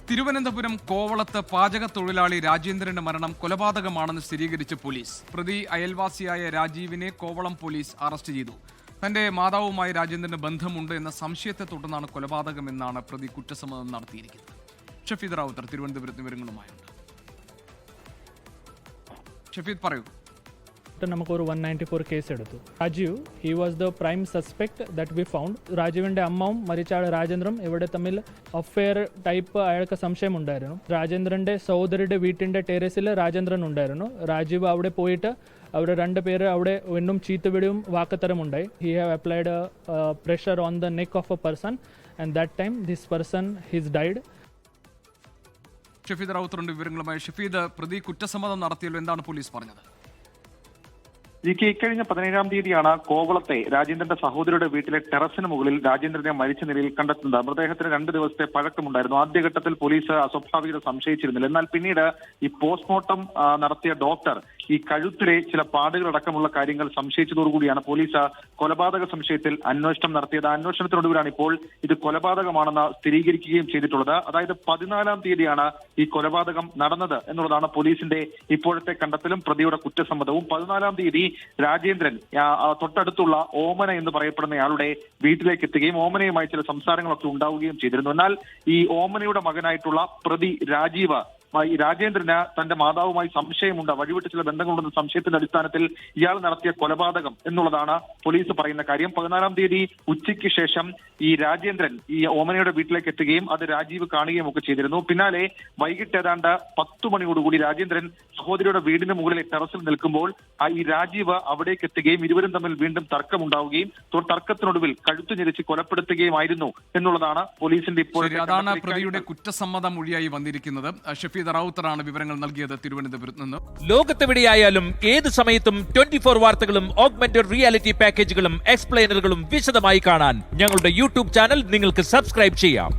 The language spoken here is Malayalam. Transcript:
തിരുവനന്തപുരം കോവളത്ത് പാചക തൊഴിലാളി രാജേന്ദ്രന്റെ മരണം കൊലപാതകമാണെന്ന് സ്ഥിരീകരിച്ച് പോലീസ്. പ്രതി അയൽവാസിയായ രാജീവിനെ കോവളം പോലീസ് അറസ്റ്റ് ചെയ്തു. തന്റെ മാതാവുമായി രാജേന്ദ്രന് ബന്ധമുണ്ട് എന്ന സംശയത്തെ തുടർന്നാണ് കൊലപാതകമെന്നാണ് പ്രതി കുറ്റസമ്മതം നടത്തിയിരിക്കുന്നത്. ഷഫീദ് റാവുത്തർ തിരുവനന്തപുരത്ത് വിവരങ്ങളുമായുണ്ട്. ഷഫീദ് പറയൂ. നമുക്ക് ഒരു 194 കേസ് എടുത്തു. Rajeev he was the prime suspect that we found. രാജീവിന്റെ അമ്മവും മരിച്ച ആൾ രാജേന്ദ്രൻ ഇവിടെ തമ്മിൽ അഫെയർ ടൈപ്പ് അയാൾക്ക് സംശയമുണ്ടായിരുന്നു. രാജേന്ദ്രന്റെ സഹോദരിയുടെ വീട്ടിന്റെ ടെറസിൽ രാജേന്ദ്രൻ ഉണ്ടായിരുന്നു. രാജീവ് അവിടെ പോയിട്ട് അവർ രണ്ടുപേര് അവിടെ വീണ്ടും ചീത്തവിളിയും വാക്കത്തരമുണ്ടായി. He have applied pressure on the neck of a person and that time this person his died. Shafeed റാവുത്തറിന്റെ വിവരങ്ങളുമായി. ഷഫീദ്, പ്രതി കുറ്റസമ്മതം നടത്തിയല്ലോ, എന്താണ് പോലീസ് പറഞ്ഞത്? ഇക്കഴിഞ്ഞ 17-ാം തീയതിയാണ് കോവളത്തെ രാജേന്ദ്രന്റെ സഹോദരിയുടെ വീട്ടിലെ ടെറസിന് മുകളിൽ രാജേന്ദ്രനെ മരിച്ച നിലയിൽ കണ്ടെത്തുന്നത്. മൃതദേഹത്തിന് 2 ദിവസത്തെ പഴക്കമുണ്ടായിരുന്നു. ആദ്യഘട്ടത്തിൽ പോലീസ് അസ്വാഭാവികത സംശയിച്ചിരുന്നില്ല. എന്നാൽ പിന്നീട് ഈ പോസ്റ്റ്മോർട്ടം നടത്തിയ ഡോക്ടർ ഈ കഴുത്തിലെ ചില പാടുകളടക്കമുള്ള കാര്യങ്ങൾ സംശയിച്ചതോടുകൂടിയാണ് പോലീസ് കൊലപാതക സംശയത്തിൽ അന്വേഷണം നടത്തിയത്. അന്വേഷണത്തിനൊടുവിലാണ് ഇപ്പോൾ ഇത് കൊലപാതകമാണെന്ന് സ്ഥിരീകരിക്കുകയും ചെയ്തിട്ടുള്ളത്. അതായത് 14-ാം തീയതിയാണ് ഈ കൊലപാതകം നടന്നത് എന്നുള്ളതാണ് പോലീസിന്റെ ഇപ്പോഴത്തെ കണ്ടെത്തലും പ്രതിയുടെ കുറ്റസമ്മതവും. 14-ാം തീയതി രാജേന്ദ്രൻ തൊട്ടടുത്തുള്ള ഓമന എന്ന് പറയപ്പെടുന്നയാളുടെ വീട്ടിലേക്ക് എത്തുകയും ഓമനയുമായി ചില സംസാരങ്ങളൊക്കെ ഉണ്ടാവുകയും ചെയ്തിരുന്നു. എന്നാൽ ഈ ഓമനയുടെ മകനായിട്ടുള്ള പ്രതി രാജീവ് ഈ രാജേന്ദ്രന് തന്റെ മാതാവുമായി സംശയമുണ്ട്, വഴിവിട്ട് ചില ബന്ധങ്ങളുണ്ടെന്ന സംശയത്തിന്റെ അടിസ്ഥാനത്തിൽ ഇയാൾ നടത്തിയ കൊലപാതകം എന്നുള്ളതാണ് പോലീസ് പറയുന്ന കാര്യം. 14-ാം തീയതി ഉച്ചയ്ക്ക് ശേഷം ഈ രാജേന്ദ്രൻ ഈ ഓമനയുടെ വീട്ടിലേക്ക് എത്തുകയും അത് രാജീവ് കാണുകയും ഒക്കെ ചെയ്തിരുന്നു. പിന്നാലെ വൈകിട്ട് ഏതാണ്ട് 10 മണിയോടുകൂടി രാജേന്ദ്രൻ സഹോദരിയുടെ വീടിന് മുകളിൽ ടെറസിൽ നിൽക്കുമ്പോൾ ഈ രാജീവ് അവിടേക്ക് എത്തുകയും ഇരുവരും തമ്മിൽ വീണ്ടും തർക്കമുണ്ടാവുകയും തർക്കത്തിനൊടുവിൽ കഴുത്തു ഞെരിച്ച് കൊലപ്പെടുത്തുകയുമായിരുന്നു എന്നുള്ളതാണ് പോലീസിന്റെ ഇപ്പോൾ. അതാണ് പ്രതിയുടെ കുറ്റസമ്മത മൊഴിയായി വന്നിരിക്കുന്നത്. ഷഫീദ് റാവുത്തറാണ് വിവരങ്ങൾ നൽകിയത് തിരുവനന്തപുരത്ത് നിന്ന്. ലോകത്തെവിടെയായാലും ഏത് സമയത്തും 24 വാർത്തകളും ഓഗ്മെന്റഡ് റിയാലിറ്റി പാക്കേജുകളും എക്സ്പ്ലെയിനറുകളും വിശദമായി കാണാൻ ഞങ്ങളുടെ യൂട്യൂബ് ചാനൽ നിങ്ങൾക്ക് സബ്സ്ക്രൈബ് ചെയ്യാം.